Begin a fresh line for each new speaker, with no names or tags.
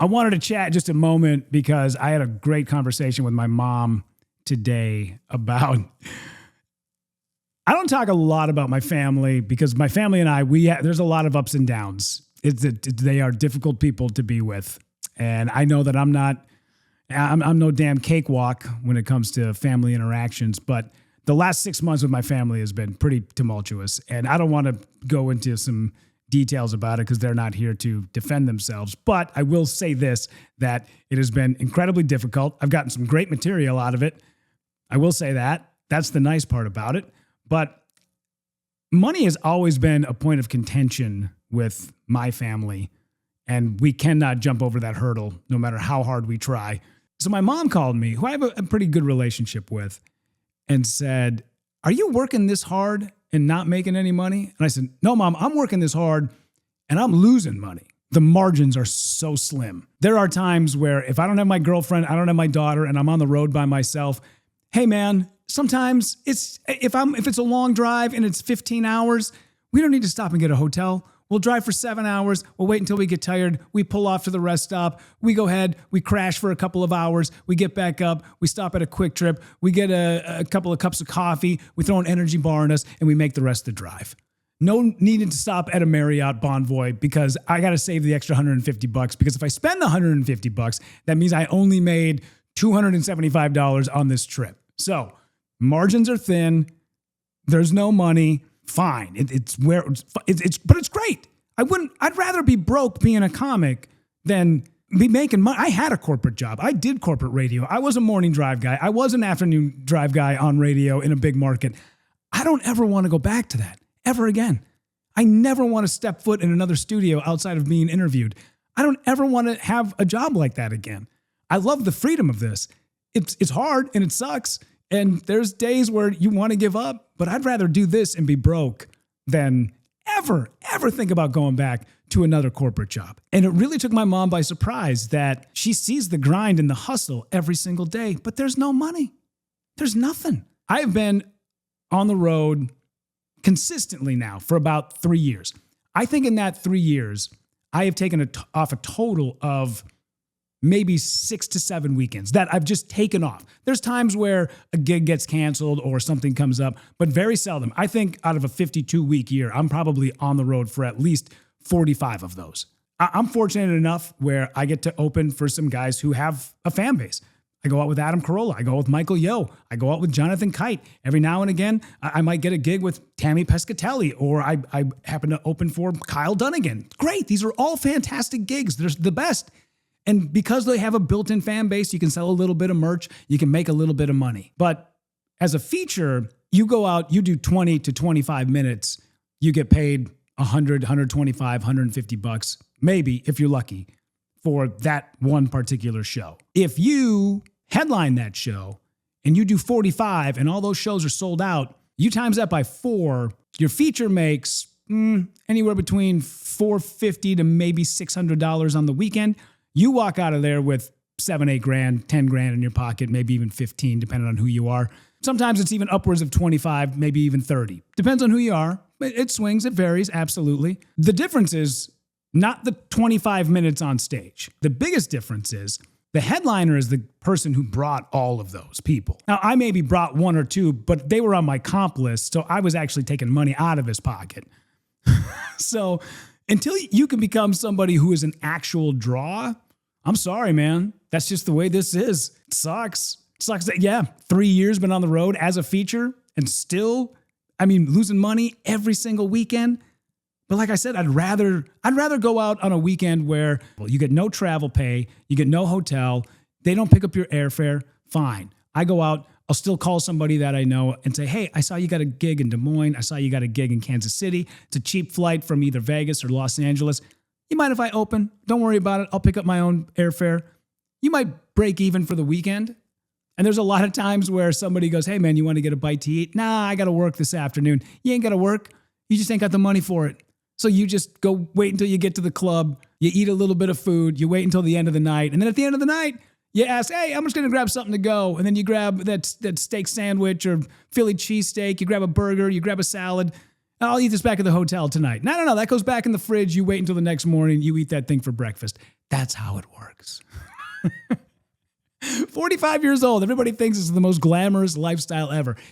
I wanted to chat just a moment because I had a great conversation with my mom today about, I don't talk a lot about my family because my family and I, there's a lot of ups and downs. They are difficult people to be with. And I know that I'm no damn cakewalk when it comes to family interactions, but the last 6 months with my family has been pretty tumultuous. And I don't want to go into some details about it because they're not here to defend themselves. But I will say this, that it has been incredibly difficult. I've gotten some great material out of it. I will say that. That's the nice part about it. But money has always been a point of contention with my family. And we cannot jump over that hurdle no matter how hard we try. So my mom called me, who I have a pretty good relationship with, and said, "Are you working this hard and not making any money?" And I said, "No, Mom, I'm working this hard and I'm losing money. The margins are so slim. There are times where if I don't have my girlfriend, I don't have my daughter, and I'm on the road by myself, hey man, sometimes if it's a long drive and it's 15 hours, we don't need to stop and get a hotel. We'll drive for 7 hours. We'll wait until we get tired. We pull off to the rest stop. We go ahead. We crash for a couple of hours. We get back up. We stop at a Quick Trip. We get a couple of cups of coffee. We throw an energy bar in us, and we make the rest of the drive. No needing to stop at a Marriott Bonvoy because I got to save the extra $150 because if I spend the $150, that means I only made $275 on this trip. So margins are thin. There's no money. Fine. But it's great. I'd rather be broke being a comic than be making money. I had a corporate job. I did corporate radio. I was a morning drive guy. I was an afternoon drive guy on radio in a big market. I don't ever want to go back to that ever again. I never want to step foot in another studio outside of being interviewed. I don't ever want to have a job like that again. I love the freedom of this. It's hard and it sucks. And there's days where you want to give up, but I'd rather do this and be broke than ever think about going back to another corporate job. And it really took my mom by surprise that she sees the grind and the hustle every single day, but there's no money. There's nothing. I have been on the road consistently now for about 3 years. I think in that 3 years, I have taken off a total of maybe 6 to 7 weekends that I've just taken off. There's times where a gig gets canceled or something comes up, but very seldom. I think out of a 52-week year, I'm probably on the road for at least 45 of those. I'm fortunate enough where I get to open for some guys who have a fan base. I go out with Adam Carolla. I go out with Michael Yo. I go out with Jonathan Kite. Every now and again, I might get a gig with Tammy Pescatelli, or I happen to open for Kyle Dunnigan. Great. These are all fantastic gigs. They're the best. And because they have a built-in fan base, you can sell a little bit of merch, you can make a little bit of money. But as a feature, you go out, you do 20 to 25 minutes, you get paid $100, $125, $150, maybe if you're lucky, for that one particular show. If you headline that show and you do 45 and all those shows are sold out, you times that by 4, your feature makes anywhere between $450 to maybe $600 on the weekend. You walk out of there with 7, 8 grand, 10 grand in your pocket, maybe even 15, depending on who you are. Sometimes it's even upwards of 25, maybe even 30. Depends on who you are. It swings, it varies, absolutely. The difference is not the 25 minutes on stage. The biggest difference is the headliner is the person who brought all of those people. Now, I maybe brought 1 or 2, but they were on my comp list, so I was actually taking money out of his pocket. So until you can become somebody who is an actual draw, I'm sorry, man. That's just the way this is. It sucks. It sucks that, 3 years been on the road as a feature and still, losing money every single weekend. But like I said, I'd rather go out on a weekend where you get no travel pay, you get no hotel, they don't pick up your airfare. Fine. I go out, I'll still call somebody that I know and say, hey, I saw you got a gig in Des Moines. I saw you got a gig in Kansas City. It's a cheap flight from either Vegas or Los Angeles. You mind if I open? Don't worry about it. I'll pick up my own airfare. You might break even for the weekend. And there's a lot of times where somebody goes, hey man, you want to get a bite to eat? Nah, I got to work this afternoon. You ain't got to work. You just ain't got the money for it. So you just go wait until you get to the club. You eat a little bit of food. You wait until the end of the night. And then at the end of the night, you ask, hey, I'm just going to grab something to go. And then you grab that steak sandwich or Philly cheesesteak. You grab a burger. You grab a salad. I'll eat this back at the hotel tonight. No. That goes back in the fridge. You wait until the next morning. You eat that thing for breakfast. That's how it works. 45 years old. Everybody thinks it's the most glamorous lifestyle ever.